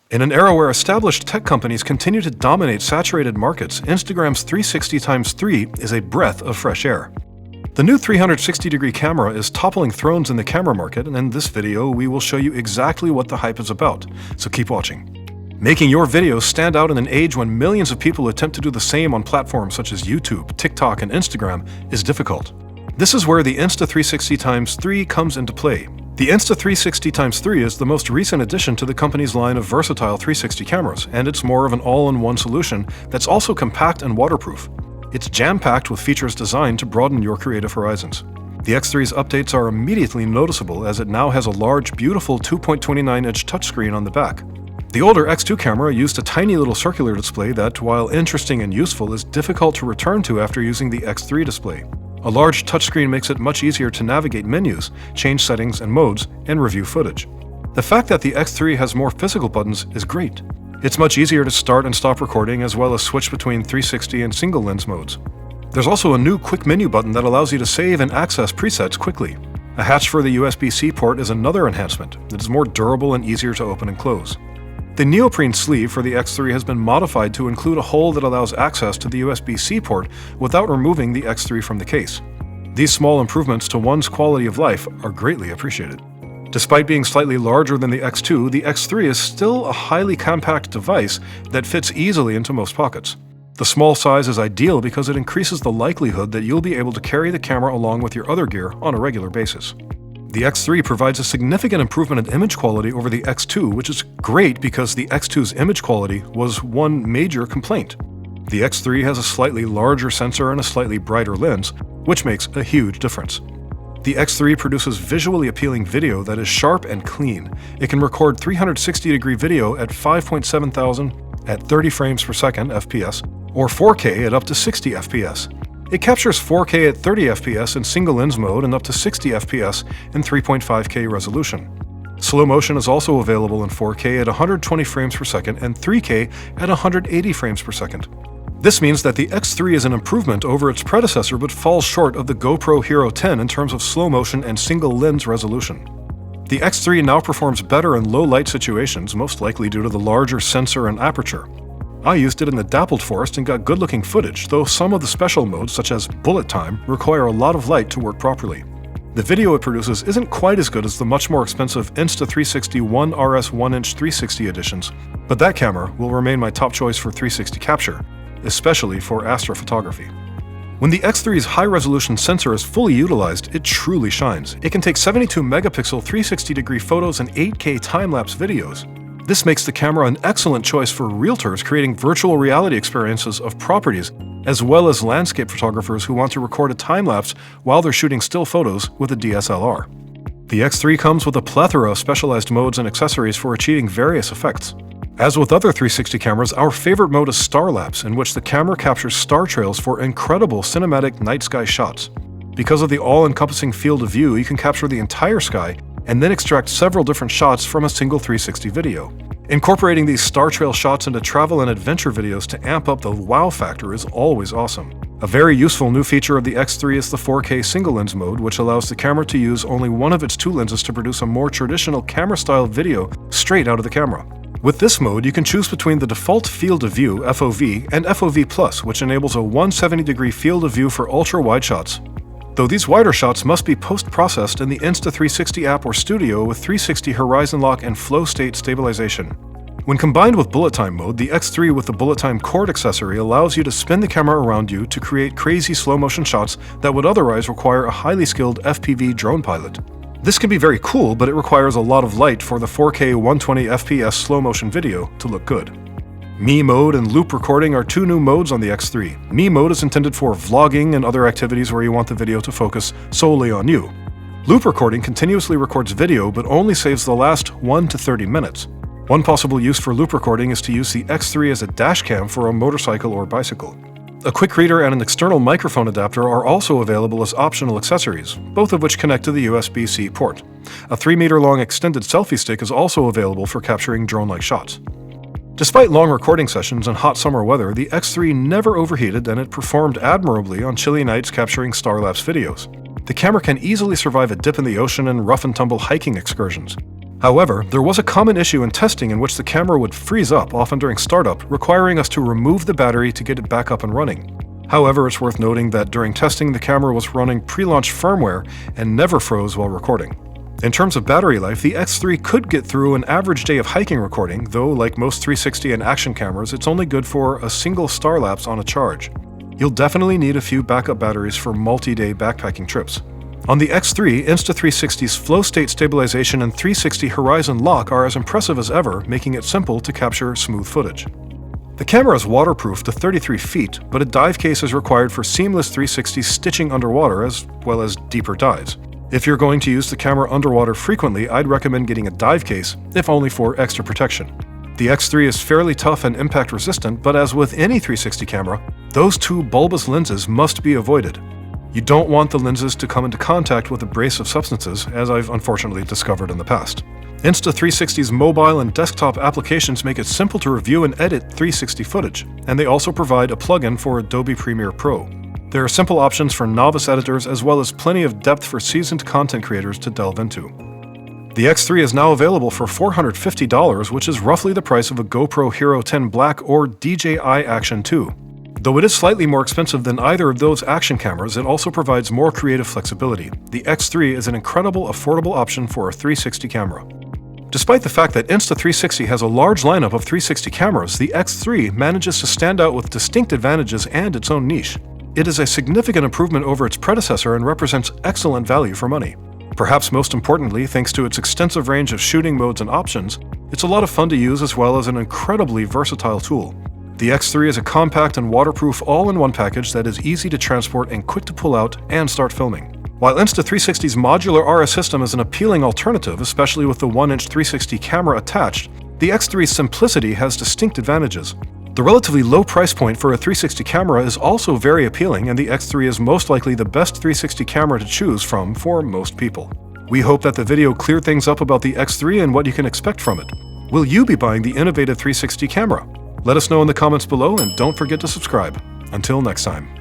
In an era where established tech companies continue to dominate saturated markets, Instagram's 360x3 is a breath of fresh air. The new 360-degree camera is toppling thrones in the camera market, and in this video we will show you exactly what the hype is about, so keep watching. Making your videos stand out in an age when millions of people attempt to do the same on platforms such as YouTube, TikTok, and Instagram is difficult. This is where the Insta360x3 comes into play. The Insta360x3 is the most recent addition to the company's line of versatile 360 cameras, and it's more of an all-in-one solution that's also compact and waterproof. It's jam-packed with features designed to broaden your creative horizons. The X3's updates are immediately noticeable as it now has a large, beautiful 2.29-inch touchscreen on the back. The older X2 camera used a tiny little circular display that, while interesting and useful, is difficult to return to after using the X3 display. A large touchscreen makes it much easier to navigate menus, change settings and modes, and review footage. The fact that the X3 has more physical buttons is great. It's much easier to start and stop recording, as well as switch between 360 and single lens modes. There's also a new quick menu button that allows you to save and access presets quickly. A hatch for the USB-C port is another enhancement that is more durable and easier to open and close. The neoprene sleeve for the X3 has been modified to include a hole that allows access to the USB-C port without removing the X3 from the case. These small improvements to one's quality of life are greatly appreciated. Despite being slightly larger than the X2, the X3 is still a highly compact device that fits easily into most pockets. The small size is ideal because it increases the likelihood that you'll be able to carry the camera along with your other gear on a regular basis. The X3 provides a significant improvement in image quality over the X2, which is great because the X2's image quality was one major complaint. The X3 has a slightly larger sensor and a slightly brighter lens, which makes a huge difference. The X3 produces visually appealing video that is sharp and clean. It can record 360-degree video at 5.7 thousand at 30 frames per second FPS, or 4K at up to 60 FPS. It captures 4K at 30 FPS in single lens mode and up to 60 FPS in 3.5K resolution. Slow motion is also available in 4K at 120 frames per second and 3K at 180 frames per second. This means that the X3 is an improvement over its predecessor but falls short of the GoPro Hero 10 in terms of slow motion and single lens resolution. The X3 now performs better in low light situations, most likely due to the larger sensor and aperture. I used it in the dappled forest and got good-looking footage, though some of the special modes, such as bullet time, require a lot of light to work properly. The video it produces isn't quite as good as the much more expensive Insta360 One RS 1-inch 360 editions, but that camera will remain my top choice for 360 capture, especially for astrophotography. When the X3's high-resolution sensor is fully utilized, it truly shines. It can take 72-megapixel 360-degree photos and 8K time-lapse videos. This makes the camera an excellent choice for realtors creating virtual reality experiences of properties, as well as landscape photographers who want to record a time-lapse while they're shooting still photos with a DSLR. The X3 comes with a plethora of specialized modes and accessories for achieving various effects. As with other 360 cameras, our favorite mode is Starlapse, in which the camera captures star trails for incredible cinematic night sky shots. Because of the all-encompassing field of view, you can capture the entire sky and then extract several different shots from a single 360 video. Incorporating these star trail shots into travel and adventure videos to amp up the wow factor is always awesome. A very useful new feature of the X3 is the 4K single lens mode, which allows the camera to use only one of its two lenses to produce a more traditional camera-style video straight out of the camera. With this mode, you can choose between the default field of view FOV and FOV+, which enables a 170-degree field of view for ultra-wide shots. Though these wider shots must be post-processed in the Insta360 app or studio with 360 horizon lock and flow state stabilization. When combined with bullet time mode, the X3 with the bullet time cord accessory allows you to spin the camera around you to create crazy slow motion shots that would otherwise require a highly skilled FPV drone pilot. This can be very cool, but it requires a lot of light for the 4K 120 FPS slow motion video to look good. Me mode and loop recording are two new modes on the X3. Me mode is intended for vlogging and other activities where you want the video to focus solely on you. Loop recording continuously records video but only saves the last 1 to 30 minutes. One possible use for loop recording is to use the X3 as a dash cam for a motorcycle or bicycle. A quick reader and an external microphone adapter are also available as optional accessories, both of which connect to the USB-C port. A 3-meter-long extended selfie stick is also available for capturing drone-like shots. Despite long recording sessions and hot summer weather, the X3 never overheated and it performed admirably on chilly nights capturing Starlapse videos. The camera can easily survive a dip in the ocean and rough and tumble hiking excursions. However, there was a common issue in testing in which the camera would freeze up, often during startup, requiring us to remove the battery to get it back up and running. However, it's worth noting that during testing the camera was running pre-launch firmware and never froze while recording. In terms of battery life, the X3 could get through an average day of hiking recording, though like most 360 and action cameras, it's only good for a single star lapse on a charge. You'll definitely need a few backup batteries for multi-day backpacking trips. On the X3, Insta360's flow state stabilization and 360 horizon lock are as impressive as ever, making it simple to capture smooth footage. The camera is waterproof to 33 feet, but a dive case is required for seamless 360 stitching underwater as well as deeper dives. If you're going to use the camera underwater frequently, I'd recommend getting a dive case, if only for extra protection. The X3 is fairly tough and impact resistant, but as with any 360 camera, those two bulbous lenses must be avoided. You don't want the lenses to come into contact with abrasive substances, as I've unfortunately discovered in the past. Insta360's mobile and desktop applications make it simple to review and edit 360 footage, and they also provide a plugin for Adobe Premiere Pro. There are simple options for novice editors as well as plenty of depth for seasoned content creators to delve into. The X3 is now available for $450, which is roughly the price of a GoPro Hero 10 Black or DJI Action 2. Though it is slightly more expensive than either of those action cameras, it also provides more creative flexibility. The X3 is an incredible, affordable option for a 360 camera. Despite the fact that Insta360 has a large lineup of 360 cameras, the X3 manages to stand out with distinct advantages and its own niche. It is a significant improvement over its predecessor and represents excellent value for money. Perhaps most importantly, thanks to its extensive range of shooting modes and options, it's a lot of fun to use as well as an incredibly versatile tool. The X3 is a compact and waterproof all-in-one package that is easy to transport and quick to pull out and start filming. While Insta360's modular RS system is an appealing alternative, especially with the 1-inch 360 camera attached, the X3's simplicity has distinct advantages. The relatively low price point for a 360 camera is also very appealing, and the X3 is most likely the best 360 camera to choose from for most people. We hope that the video cleared things up about the X3 and what you can expect from it. Will you be buying the innovative 360 camera? Let us know in the comments below, and don't forget to subscribe. Until next time.